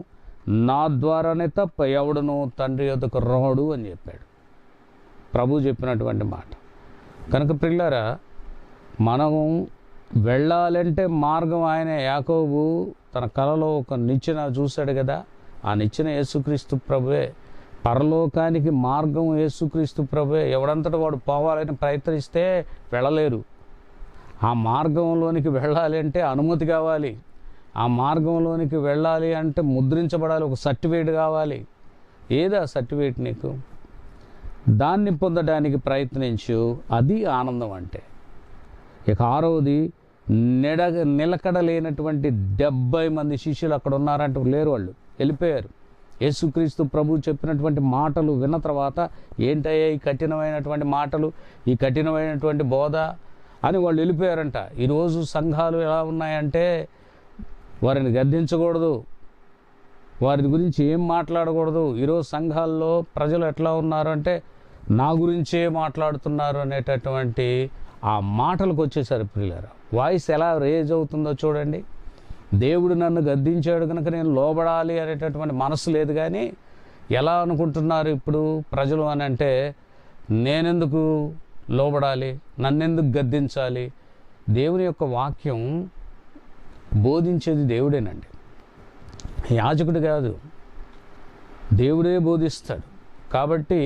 నా ద్వారానే తప్ప ఎవడును తండ్రి యొద్దకు రాడు అని చెప్పాడు. ప్రభు చెప్పినటువంటి మాట. కనుక ప్రియులారా, మనం వెళ్ళాలంటే మార్గం ఆయనే. యాకోబు తన కలలో ఒక నిచ్చెన చూశాడు కదా, ఆ నిచ్చెన యేసుక్రీస్తు ప్రభువే. పరలోకానికి మార్గం యేసుక్రీస్తు ప్రభువే. ఎవడంతటా వాడు పోవాలని ప్రయత్నిస్తే వెళ్ళలేరు. ఆ మార్గంలోనికి వెళ్ళాలి అంటే అనుమతి కావాలి. ఆ మార్గంలోనికి వెళ్ళాలి అంటే ముద్రించబడాలి, ఒక సర్టిఫికేట్ కావాలి. ఏదా సర్టిఫికేట్ నీకు? దాన్ని పొందడానికి ప్రయత్నించు. అది ఆనందం అంటే. ఇక 6వది, నిలకడలేనటువంటి 70 మంది శిష్యులు అక్కడ ఉన్నారంటే లేరు, వాళ్ళు వెళ్ళిపోయారు. యేసుక్రీస్తు ప్రభు చెప్పినటువంటి మాటలు విన్న తర్వాత, ఏంటయ్యా ఈ కఠినమైనటువంటి మాటలు, ఈ కఠినమైనటువంటి బోధ అని వాళ్ళు వెళ్ళిపోయారంట. ఈరోజు సంఘాలు ఎలా ఉన్నాయంటే వారిని గద్దించకూడదు, వారి గురించి ఏం మాట్లాడకూడదు. ఈరోజు సంఘాల్లో ప్రజలు ఎట్లా ఉన్నారు అంటే నా గురించే మాట్లాడుతున్నారు అనేటటువంటి ఆ మాటలకు వచ్చేసారు ప్రియులారా. వాయిస్ ఎలా రేజ్ అవుతుందో చూడండి. దేవుడు నన్ను గద్దించాడు కనుక నేను లోబడాలి అనేటటువంటి మనసు లేదు. కానీ ఎలా అనుకుంటున్నారు ఇప్పుడు ప్రజలు అని అంటే, నేనెందుకు లోబడాలి, నన్నెందుకు గద్దించాలి? దేవుని యొక్క వాక్యం బోధించేది దేవుడేనండి, యాజకుడు కాదు. దేవుడే బోధిస్తాడు. కాబట్టి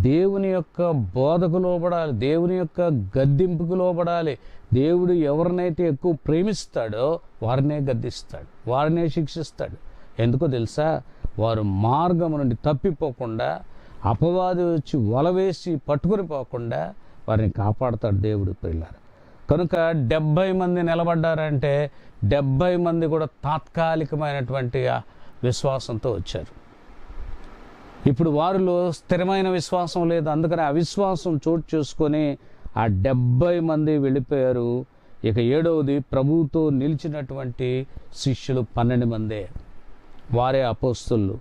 దేవుని యొక్క బోధకు లోబడాలి, దేవుని యొక్క గద్దింపుకు లోబడాలి. దేవుడు ఎవరినైతే ఎక్కువ ప్రేమిస్తాడో వారినే గద్దిస్తాడు, వారినే శిక్షిస్తాడు. ఎందుకో తెలుసా? వారు మార్గం నుండి తప్పిపోకుండా, అపవాది వచ్చి వలవేసి పట్టుకొని పోకుండా వారిని కాపాడుతాడు దేవుడు పిల్లలు. కనుక 70 మంది నిలబడ్డారంటే 70 మంది కూడా తాత్కాలికమైనటువంటి విశ్వాసంతో వచ్చారు. ఇప్పుడు వారిలో స్థిరమైన విశ్వాసం లేదు. అందుకని అవిశ్వాసం చోటు చేసుకొని ఆ 70 మంది వెళ్ళిపోయారు. ఇక 7వది ప్రభువుతో నిలిచినటువంటి శిష్యులు 12 మందే, వారే అపోస్తలులు.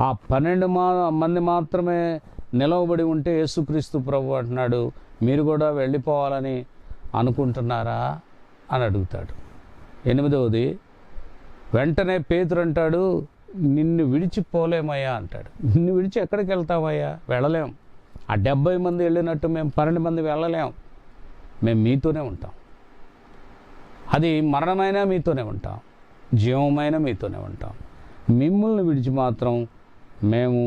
ఆ 12 మంది మాత్రమే నిలవబడి ఉంటే యేసుక్రీస్తు ప్రభు అంటున్నాడు, మీరు కూడా వెళ్ళిపోవాలని అనుకుంటున్నారా అని అడుగుతాడు. 8వది, వెంటనే పేతురు అంటాడు, నిన్ను విడిచిపోలేమయ్యా అంటాడు. నిన్ను విడిచి ఎక్కడికి వెళ్తామయ్యా? వెళ్ళలేం. ఆ 70 మంది వెళ్ళినట్టు మేము 12 మంది వెళ్ళలేం. మేము మీతోనే ఉంటాం. అది మరణమైనా మీతోనే ఉంటాం, జీవమైనా మీతోనే ఉంటాం. మిమ్మల్ని విడిచి మాత్రం మేము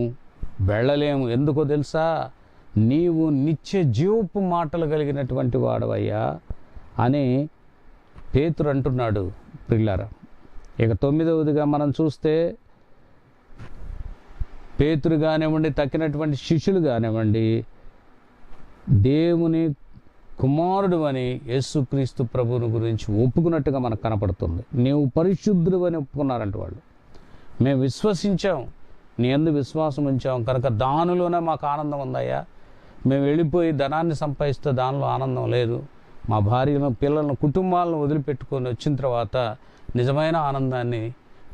వెళ్ళలేము. ఎందుకో తెలుసా? నీవు నిత్య జీవపు మాటలు కలిగినటువంటి వాడవయ్యా అని పేతురు అంటున్నాడు ప్రియులారా. ఇక 9వదిగా మనం చూస్తే పేతురు కానివ్వండి, తక్కినటువంటి శిష్యులు కానివ్వండి, దేవుని కుమారుడు అని యేసుక్రీస్తు ప్రభువుని గురించి ఒప్పుకున్నట్టుగా మనకు కనపడుతుంది. నీవు పరిశుద్ధుడు అని ఒప్పుకున్నారంట వాళ్ళు. మేము విశ్వసించాం, నీ యందు విశ్వాసం ఉంచాం కనుక దానిలోనే మాకు ఆనందం ఉందయ్యా. మేము వెళ్ళిపోయి ధనాన్ని సంపాదిస్తే దానిలో ఆనందం లేదు. మా భార్యలను, పిల్లలను, కుటుంబాలను వదిలిపెట్టుకొని వచ్చిన తర్వాత నిజమైన ఆనందాన్ని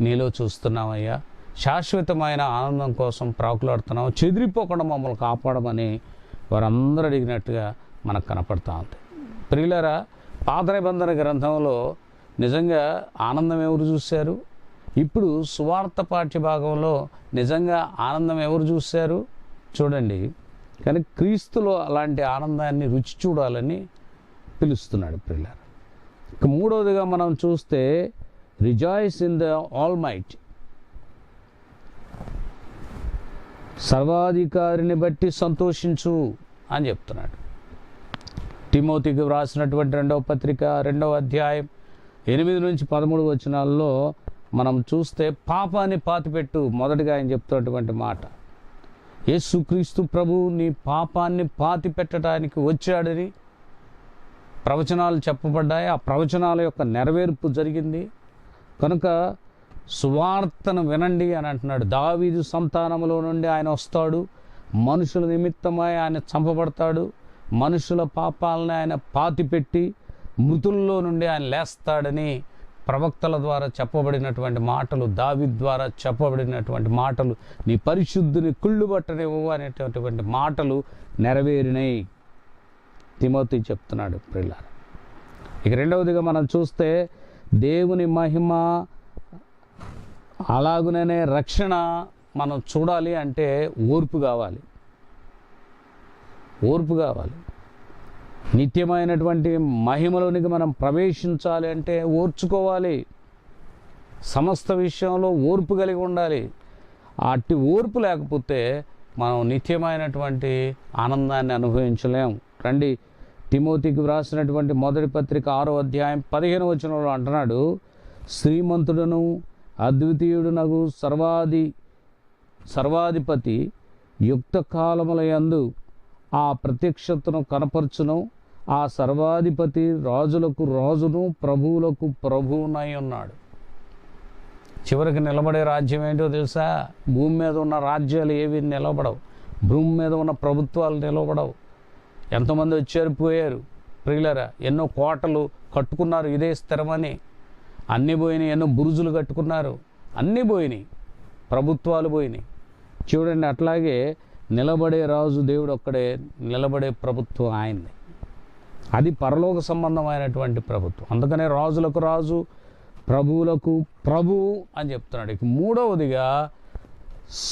నీలో చూస్తున్నామయ్యా. శాశ్వతమైన ఆనందం కోసం ప్రాకులాడుతున్నాం. చెదిరిపోకుండా మమ్మల్ని కాపాడమని వారందరూ అడిగినట్టుగా మనకు కనపడతా ఉంది. ప్రియులారా, పాత నిబంధన గ్రంథంలో నిజంగా ఆనందం ఎవరు చూశారు? ఇప్పుడు సువార్త పాఠ్య భాగంలో నిజంగా ఆనందం ఎవరు చూశారు? చూడండి. కానీ క్రీస్తులో అలాంటి ఆనందాన్ని రుచి చూడాలని పిలుస్తున్నాడు ప్రియులారా. ఇక 3వదిగా మనం చూస్తే రిజాయిస్ ఇన్ ద ఆల్మైట్, సర్వాధికారిని బట్టి సంతోషించు అని చెప్తున్నాడు. తిమోతికి వ్రాసినటువంటి 2వ పత్రిక 2వ అధ్యాయం 8 నుంచి 13 వచనాల్లో మనం చూస్తే పాపాన్ని పాతిపెట్టు, మొదటిగా ఆయన చెప్తున్నటువంటి మాట. యేసుక్రీస్తు ప్రభు నీ పాపాన్ని పాతి పెట్టడానికి వచ్చాడని ప్రవచనాలు చెప్పబడ్డాయి. ఆ ప్రవచనాల యొక్క నెరవేర్పు జరిగింది. కనుక సువార్తను వినండి అని అంటున్నాడు. దావీదు సంతానములో నుండి ఆయన వస్తాడు, మనుషుల నిమిత్తమై ఆయన చంపబడతాడు, మనుషుల పాపాలని ఆయన పాతిపెట్టి మృతుల్లో నుండి ఆయన లేస్తాడని ప్రవక్తల ద్వారా చెప్పబడినటువంటి మాటలు, దావీదు ద్వారా చెప్పబడినటువంటి మాటలు, నీ పరిశుద్ధిని కుళ్ళుబట్టనివ్వు అనేటటువంటి మాటలు నెరవేరినాయి తిమోతి చెప్తున్నాడు ప్రియులారా. ఇక 2వదిగా మనం చూస్తే దేవుని మహిమ అలాగుననే రక్షణ మనం చూడాలి అంటే ఓర్పు కావాలి. ఓర్పు కావాలి. నిత్యమైనటువంటి మహిమలోనికి మనం ప్రవేశించాలి అంటే ఓర్చుకోవాలి. సమస్త విషయంలో ఓర్పు కలిగి ఉండాలి. అట్టి ఓర్పు లేకపోతే మనం నిత్యమైనటువంటి ఆనందాన్ని అనుభవించలేం. రండి, తిమోతికి వ్రాసినటువంటి మొదటి పత్రిక 6వ అధ్యాయం 15వ వచనంలో అంటున్నాడు, శ్రీమంతుడును అద్వితీయుడునగు సర్వాధిపతి యుక్త కాలముల యందు ఆ ప్రత్యక్షతను కనపరచును. ఆ సర్వాధిపతి రాజులకు రాజును ప్రభువులకు ప్రభువునై ఉన్నాడు. చివరికి నిలబడే రాజ్యం ఏంటో తెలుసా? భూమి మీద ఉన్న రాజ్యాలు ఏవి నిలబడవు, భూమి మీద ఉన్న ప్రభుత్వాలు నిలబడవు. ఎంతోమంది వచ్చారు, పోయారు ప్రియులరా. ఎన్నో కోటలు కట్టుకున్నారు ఇదే స్థిరమని, అన్నీ పోయినాయి. ఎన్నో బురుజులు కట్టుకున్నారు, అన్నీ పోయినాయి. ప్రభుత్వాలు పోయినాయి. చూడండి, అట్లాగే నిలబడే రాజు దేవుడు ఒక్కడే, నిలబడే ప్రభుత్వం ఆయనది. అది పరలోక సంబంధమైనటువంటి ప్రభుత్వం. అందుకనే రాజులకు రాజు, ప్రభువులకు ప్రభువు అని చెప్తున్నాడు. ఇక 3వదిగా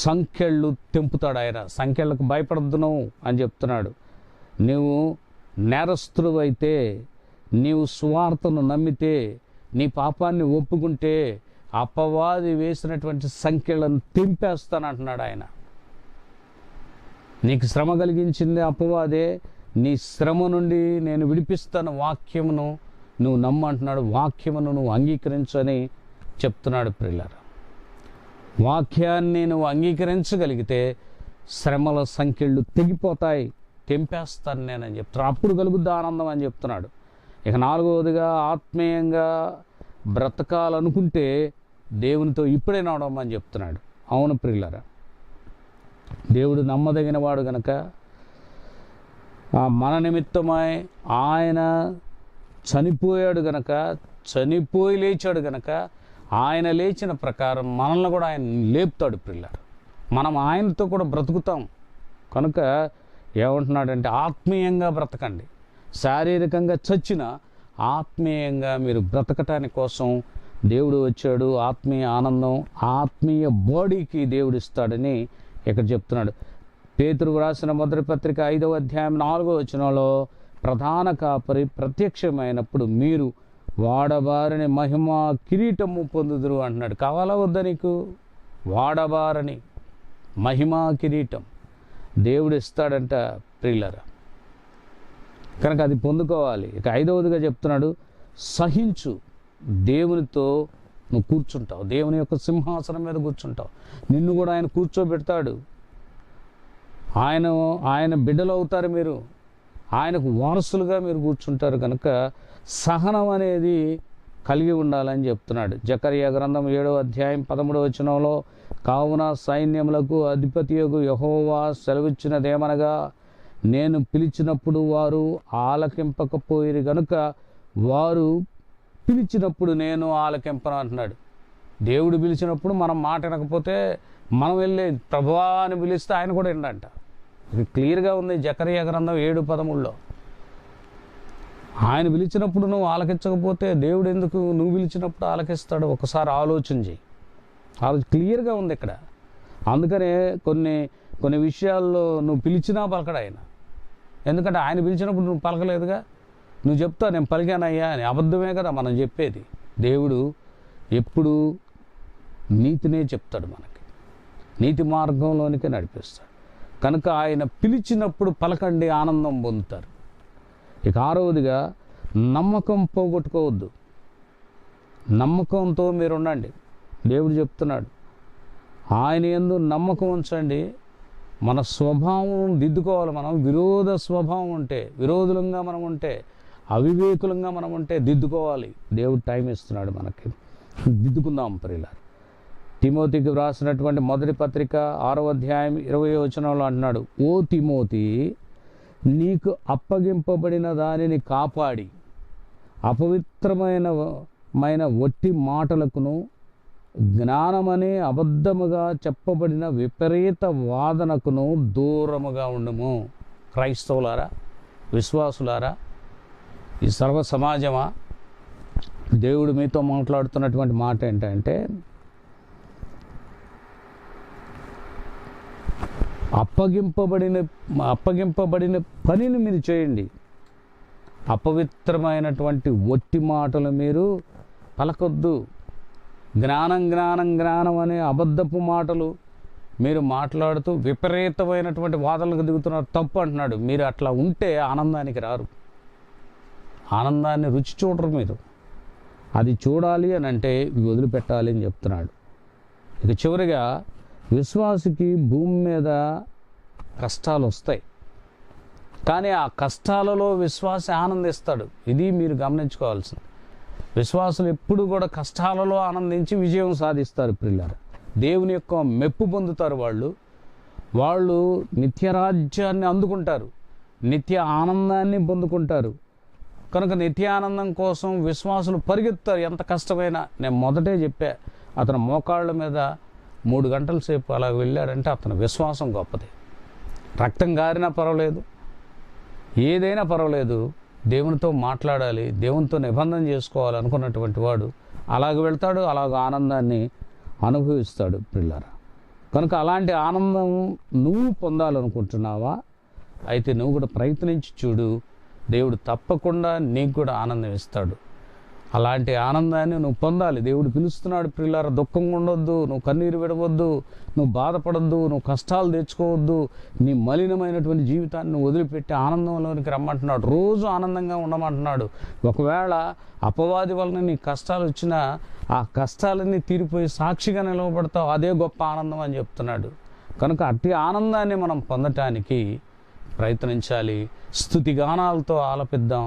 సంఖ్యలు తెంపుతాడు ఆయన. సంఖ్యలకు భయపడద్దును అని చెప్తున్నాడు. నీవు నేరస్తుడు అయితే, నీవు సువార్తను నమ్మితే, నీ పాపాన్ని ఒప్పుకుంటే, అపవాది వేసినటువంటి సంఖ్యలను తెంపేస్తానంటున్నాడు ఆయన. నీకు శ్రమ కలిగించింది అపవాదే, నీ శ్రమ నుండి నేను విడిపిస్తాను, వాక్యమును నువ్వు నమ్మంటున్నాడు. వాక్యమును నువ్వు అంగీకరించని చెప్తున్నాడు ప్రియులారా. వాక్యాన్ని నువ్వు అంగీకరించగలిగితే శ్రమల సంఖ్యలు తెగిపోతాయి, తెంపేస్తాను నేనని చెప్తున్నాడు. అప్పుడు కలుగుద్ది ఆనందం అని చెప్తున్నాడు. ఇక 4వదిగా ఆత్మీయంగా బ్రతకాలనుకుంటే దేవునితో ఇప్పుడే నడవమని చెప్తున్నాడు. అవును ప్రియులారా, దేవుడు నమ్మదగిన వాడు గనక మన నిమిత్తమై ఆయన చనిపోయాడు గనక, చనిపోయి లేచాడు గనక, ఆయన లేచిన ప్రకారం మనల్ని కూడా ఆయన లేపుతాడు ప్రియులారా. మనం ఆయనతో కూడా బ్రతుకుతాం కనుక ఏమంటున్నాడంటే ఆత్మీయంగా బ్రతకండి. శారీరకంగా చచ్చిన ఆత్మీయంగా మీరు బ్రతకటాని కోసం దేవుడు వచ్చాడు. ఆత్మీయ ఆనందం, ఆత్మీయ బాడీకి దేవుడు ఇస్తాడని ఇక్కడ చెప్తున్నాడు. పేతురు రాసిన మొదటి పత్రిక 5వ అధ్యాయం 4వ వచనంలో ప్రధాన కాపరి ప్రత్యక్షమైనప్పుడు మీరు వాడబారని మహిమ కిరీటము పొందుదురు అంటున్నాడు. కావాలా వద్దా నీకు? వాడబారని మహిమా కిరీటం దేవుడు ఇస్తాడంట ప్రియులరా. కనుక అది పొందుకోవాలి. ఇక 5వదిగా చెప్తున్నాడు, సహించు. దేవునితో నువ్వు కూర్చుంటావు, దేవుని యొక్క సింహాసనం మీద కూర్చుంటావు. నిన్ను కూడా ఆయన కూర్చోబెడతాడు. ఆయన బిడ్డలు అవుతారు, మీరు ఆయనకు వారసులుగా మీరు కూర్చుంటారు. కనుక సహనం అనేది కలిగి ఉండాలని చెప్తున్నాడు. జకర్యా గ్రంథం 7వ అధ్యాయం 13వ వచనంలో కావున సైన్యములకు అధిపతియగు యెహోవా సెలవిచ్చినదేమనగా నేను పిలిచినప్పుడు వారు ఆలకింపకపోయిరి గనుక వారు పిలిచినప్పుడు నేను ఆలకింపను అంటున్నాడు. దేవుడు పిలిచినప్పుడు మనం మాట వినకపోతే మనం వెళ్ళి ప్రభువా అని పిలిస్తే ఆయన కూడా వినంట. ఇది క్లియర్గా ఉంది జకర్యా గ్రంథం 7:13లో. ఆయన పిలిచినప్పుడు నువ్వు ఆలకించకపోతే దేవుడు ఎందుకు నువ్వు పిలిచినప్పుడు ఆలకిస్తాడు? ఒకసారి ఆలోచన చేయి. క్లియర్గా ఉంది ఇక్కడ. అందుకనే కొన్ని విషయాల్లో నువ్వు పిలిచినా పలకడు ఆయన. ఎందుకంటే ఆయన పిలిచినప్పుడు నువ్వు పలకలేదుగా. నువ్వు చెప్తావు నేను పలికానయ్యా అని, అబద్ధమే కదా మనం చెప్పేది. దేవుడు ఎప్పుడు నీతినే చెప్తాడు, మనకి నీతి మార్గంలోనికి నడిపిస్తాడు. కనుక ఆయన పిలిచినప్పుడు పలకండి, ఆనందం పొందుతారు. ఇక 6వదిగా నమ్మకం పోగొట్టుకోవద్దు. నమ్మకంతో మీరు ఉండండి. దేవుడు చెప్తున్నాడు ఆయన యందు నమ్మకం ఉంచండి. మన స్వభావం దిద్దుకోవాలి. మనం విరోధ స్వభావం ఉంటే, విరోధులంగా మనం ఉంటే, అవివేకులంగా మనం ఉంటే దిద్దుకోవాలి. దేవుడు టైం ఇస్తున్నాడు మనకి, దిద్దుకుందాం ప్రియులారా. తిమోతికి వ్రాసినటువంటి మొదటి పత్రిక 6వ అధ్యాయం 20వ వచనంలో అంటున్నాడు, ఓ తిమోతి, నీకు అప్పగింపబడిన దానిని కాపాడి అపవిత్రమైన వట్టి మాటలకును జ్ఞానమనే అబద్ధముగా చెప్పబడిన విపరీత వాదనకును దూరముగా ఉండుము. క్రైస్తవులారా, విశ్వాసులారా, ఈ సర్వ సమాజమా, దేవుడు మీతో మాట్లాడుతున్నటువంటి మాట ఏంటంటే అప్పగింపబడిన పనిని మీరు చేయండి. అపవిత్రమైనటువంటి ఒట్టి మాటలు మీరు పలకొద్దు. జ్ఞానం అనే అబద్ధపు మాటలు మీరు మాట్లాడుతూ విపరీతమైనటువంటి వాదనలకు దిగుతున్నారు, తప్పు అంటున్నాడు. మీరు అట్లా ఉంటే ఆనందానికి రారు, ఆనందాన్ని రుచి చూడరు. మీరు అది చూడాలి అని అంటే వదిలిపెట్టాలి అని చెప్తున్నాడు. ఇక చివరిగా విశ్వాసికి భూమి మీద కష్టాలు వస్తాయి, కానీ ఆ కష్టాలలో విశ్వాసి ఆనందిస్తాడు. ఇది మీరు గమనించుకోవాల్సింది. విశ్వాసులు ఎప్పుడు కూడా కష్టాలలో ఆనందించి విజయం సాధిస్తారు ప్రియులారా. దేవుని యొక్క మెప్పు పొందుతారు. వాళ్ళు నిత్యరాజ్యాన్ని అందుకుంటారు, నిత్య ఆనందాన్ని పొందుకుంటారు. కనుక నిత్యానందం కోసం విశ్వాసులు పరిగెత్తారు, ఎంత కష్టమైనా. నేను మొదటే చెప్పా, అతను మోకాళ్ళ మీద 3 గంటల సేపు అలా వెళ్ళాడంటే అతని విశ్వాసం గొప్పది. రక్తం గారినా పర్వాలేదు, ఏదైనా పర్వాలేదు, దేవునితో మాట్లాడాలి, దేవునితో నిబంధన చేసుకోవాలి అనుకున్నటువంటి వాడు అలాగ వెళ్తాడు, అలాగ ఆనందాన్ని అనుభవిస్తాడు పిల్లరా. కనుక అలాంటి ఆనందం నువ్వు పొందాలనుకుంటున్నావా? అయితే నువ్వు కూడా ప్రయత్నించి చూడు, దేవుడు తప్పకుండా నీకు కూడా ఆనందం ఇస్తాడు. అలాంటి ఆనందాన్ని నువ్వు పొందాలి. దేవుడు పిలుస్తున్నాడు, ప్రియులారా, దుఃఖంగా ఉండొద్దు, నువ్వు కన్నీరు విడవద్దు, నువ్వు బాధపడద్దు, నువ్వు కష్టాలు తెచ్చుకోవద్దు, నీ మలినమైనటువంటి జీవితాన్ని నువ్వు వదిలిపెట్టి ఆనందంలోనికి రమ్మంటున్నాడు. రోజు ఆనందంగా ఉండమంటున్నాడు. ఒకవేళ అపవాది వలన నీ కష్టాలు వచ్చినా ఆ కష్టాలన్నీ తీరిపోయి సాక్షిగా నిలవబడతావు, అదే గొప్ప ఆనందం అని చెప్తున్నాడు. కనుక అట్టి ఆనందాన్ని మనం పొందటానికి ప్రయత్నించాలి. స్తుతిగానాలతో ఆలపిద్దాం,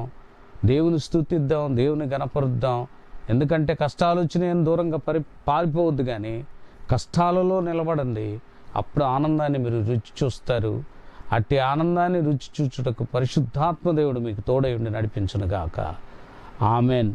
దేవుని స్తుతిద్దాం, దేవుని గణపరుద్దాం. ఎందుకంటే కష్టాలు వచ్చినాయని దూరంగా పారిపోవద్దు, కానీ కష్టాలలో నిలబడండి. అప్పుడు ఆనందాన్ని మీరు రుచి చూస్తారు. అట్టి ఆనందాన్ని రుచి చూచుటకు పరిశుద్ధాత్మ దేవుడు మీకు తోడై ఉండి నడిపించునుగాక. ఆమెన్.